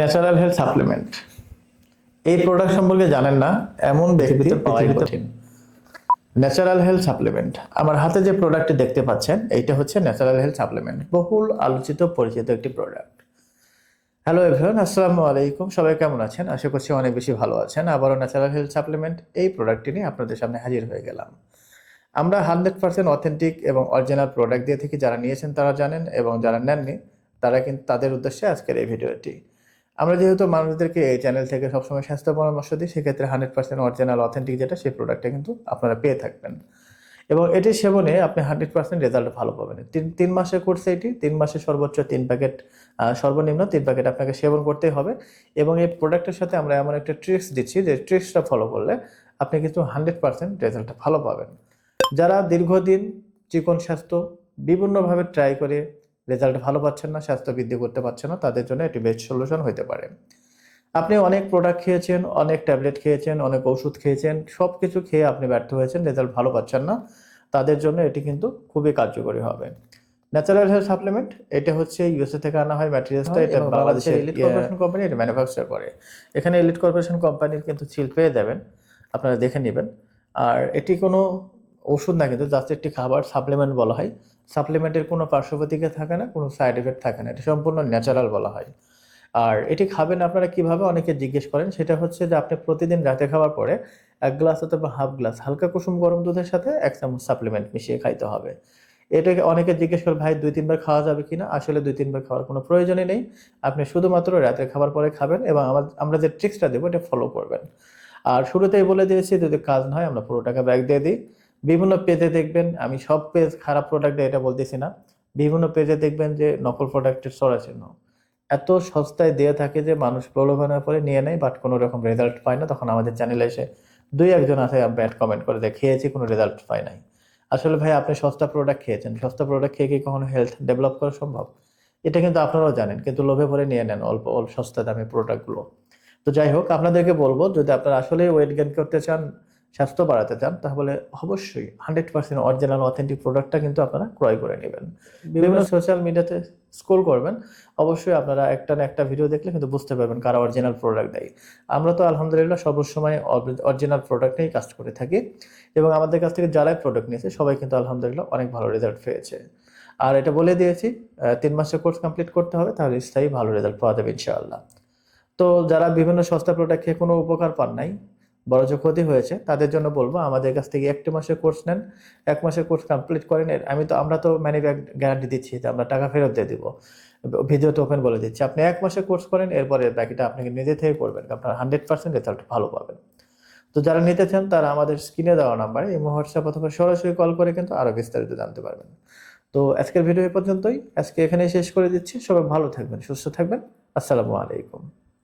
Natural health supplement, এই product সম্পর্কে জানেন না এমন ব্যক্তি পাওয়াই কঠিন। ন্যাচারাল হেলথ সাপ্লিমেন্ট, আমার হাতে যে প্রোডাক্টটি দেখতে পাচ্ছেন এইটা হচ্ছে ন্যাচারাল হেলথ সাপ্লিমেন্ট, বহুল আলোচিত পরিচিত একটি প্রোডাক্ট। হ্যালো এভরিওয়ান, আসসালামু আলাইকুম। সবাই কেমন আছেন? আশা করছি অনেক বেশি ভালো আছেন। আবারও ন্যাচারাল হেলথ সাপ্লিমেন্ট এই প্রোডাক্টটি নিয়ে আপনাদের সামনে হাজির হয়ে গেলাম। আমরা 100% অথেন্টিক এবং অরিজিনাল প্রোডাক্ট দিয়ে থেকে যারা নিয়েছেন তারা জানেন, এবং যারা নেননি তারা কিন্তু তাদের উদ্দেশ্যে আজকের এই ভিডিওটি। আমরা যেহেতু মানুষদেরকে এই চ্যানেল থেকে সবসময় স্বাস্থ্য পরামর্শ দিই, সেক্ষেত্রে 100% অরিজিনাল অথেন্টিক যেটা সেই প্রোডাক্টটা কিন্তু আপনারা পেয়ে থাকবেন, এবং এটি সেবনে আপনি 100% রেজাল্ট ভালো পাবেন। তিন মাসের কোর্স, এটি 3 মাসে সর্বোচ্চ 3 প্যাকেট, সর্বনিম্ন 3 প্যাকেট আপনাকে সেবন করতেই হবে। এবং এই প্রোডাক্টের সাথে আমরা এমন একটা ট্রিক্স দিচ্ছি যে ট্রিক্সটা ফলো করলে আপনি কিন্তু 100% রেজাল্টটা ভালো পাবেন। যারা দীর্ঘদিন চিকন স্বাস্থ্য বিভিন্নভাবে ট্রাই করে রেজাল্ট ভালো পাচ্ছেন না, স্বাস্থ্য বৃদ্ধি করতে পারছেন না, তাদের জন্য এটি বেস্ট সলিউশন হতে পারে। আপনি অনেক প্রোডাক্ট খেয়েছেন, অনেক ট্যাবলেট খেয়েছেন, অনেক ওষুধ খেয়েছেন, সব কিছু খেয়ে আপনি ব্যর্থ হয়েছেন, রেজাল্ট ভালো পাচ্ছেন না, তাদের জন্য এটি কিন্তু খুবই কার্যকরী হবে। ন্যাচারাল হেলথ সাপ্লিমেন্ট, এটা হচ্ছে ইউএসএ থেকে আনা হয় ম্যাটেরিয়ালসটা, এটা বাংলাদেশের এলিট কর্পোরেশন কোম্পানি এটা ম্যানুফ্যাকচার করে। এখানে এলিট কর্পোরেশন কোম্পানির কিন্তু সিল পেয়ে যাবেন, আপনারা দেখে নেবেন। আর এটি কোনো ওষুধ না, কিন্তু জাস্ট একটি খাবার সাপ্লিমেন্ট বলা হয়। সাপ্লিমেন্টের কোনো পার্শ্ব প্রতিক্রিয়া থাকে না, কোনো সাইড এফেক্ট থাকে না, এটা সম্পূর্ণ ন্যাচারাল বলা হয়। আর এটি খাবেন আপনারা কিভাবে অনেকে জিজ্ঞেস করেন, সেটা হচ্ছে যে আপনি প্রতিদিন রাতে খাওয়ার পরে 1 গ্লাস অথবা হাফ গ্লাস হালকা কুসুম গরম দুধের সাথে 1 চামচ সাপ্লিমেন্ট মিশিয়ে খাইতে হবে। এটাকে অনেকে জিজ্ঞেস করে, ভাই 2-3 বার খাওয়া যাবে কিনা? আসলে 2-3 বার খাওয়ার কোনো প্রয়োজনই নেই। আপনি শুধুমাত্র রাতে খাবার পরে খাবেন, এবং আমরা যে ট্রিক্সটা দেবো এটা ফলো করবেন। আর শুরুতেই বলে দিয়েছি, যদি কাজ না হয় আমরা পুরো টাকা ব্যাক দিয়ে দিই। বিভিন্ন পেজে দেখবেন, আমি সব পেজ খারাপ প্রোডাক্ট এটা বলতেছি না, বিভিন্ন পেজে দেখবেন যে নকল প্রোডাক্টের ছড়াছড়ি এত সস্তায় দিয়ে থাকে যে মানুষ প্রলোভনের পরে নিয়ে নেয়, বাট কোনো রকম রেজাল্ট পায় না। তখন আমাদের চ্যানেলে এসে 2-1 জন আছে ব্যাড কমেন্ট করে দেয়, খেয়েছি কোনো রেজাল্ট পাই নাই। আসলে ভাই, আপনি সস্তা প্রোডাক্ট খেয়েছেন, সস্তা প্রোডাক্ট খেয়ে কি কখনো হেলথ ডেভেলপ করা সম্ভব? এটা কিন্তু আপনারাও জানেন, কিন্তু লোভে পড়ে নিয়ে নেন অল্প অল্প সস্তা দামি প্রোডাক্টগুলো। তো যাই হোক, আপনাদেরকে বলবো, যদি আপনারা আসলে ওয়েট গেইন করতে চান, স্বাস্থ্য বাড়াতে চান, তাহলে অবশ্যই 100% অরিজিনাল অথেন্টিক প্রোডাক্টটা কিন্তু আপনারা ক্রয় করে নেবেন। বিভিন্ন সোশ্যাল মিডিয়াতে স্ক্রল করবেন, অবশ্যই আপনারা একটা না একটা ভিডিও দেখলে কিন্তু বুঝতে পারবেন কারা অরিজিনাল প্রোডাক্ট দেয়। আমরা তো আলহামদুলিল্লাহ সবসময় অরিজিনাল প্রোডাক্ট নিয়েই কাজ করে থাকি, এবং আমাদের কাছ থেকে যারাই প্রোডাক্ট নিয়েছে সবাই কিন্তু আলহামদুলিল্লাহ অনেক ভালো রেজাল্ট পেয়েছে। আর এটা বলে দিয়েছি, 3 মাসের কোর্স কমপ্লিট করতে হবে, তাহলে স্থায়ী ভালো রেজাল্ট পাওয়া যাবে ইনশাআল্লাহ। তো যারা বিভিন্ন সস্তা প্রোডাক্ট খেয়ে কোনো উপকার পান নাই, বরঞ্চ ক্ষতি হয়েছে, তাদের জন্য বলবো আমাদের কাছ থেকে 1 মাসের কোর্স নেন, 1 মাসের কোর্স কমপ্লিট করেন। আমরা তো মানি ব্যাক গ্যারান্টি দিচ্ছি যে আমরা টাকা ফেরত দিয়ে দিব, ভিডিওতে ওপেন বলে দিচ্ছি। আপনি 1 মাসের কোর্স করেন, এরপরে বাকিটা আপনাকে নিজে থেকে করবেন, আপনার 100% রেজাল্ট ভালো পাবেন। তো যারা নিতে চান তারা আমাদের স্ক্রিনে দেওয়া নাম্বারে ইমো, হোয়াটসঅ্যাপ অথবা সরাসরি কল করে কিন্তু আরো বিস্তারিত জানতে পারবেন। তো আজকের ভিডিও এ পর্যন্তই, আজকে এখানেই শেষ করে দিচ্ছি। সবাই ভালো থাকবেন, সুস্থ থাকবেন। আসসালামু আলাইকুম।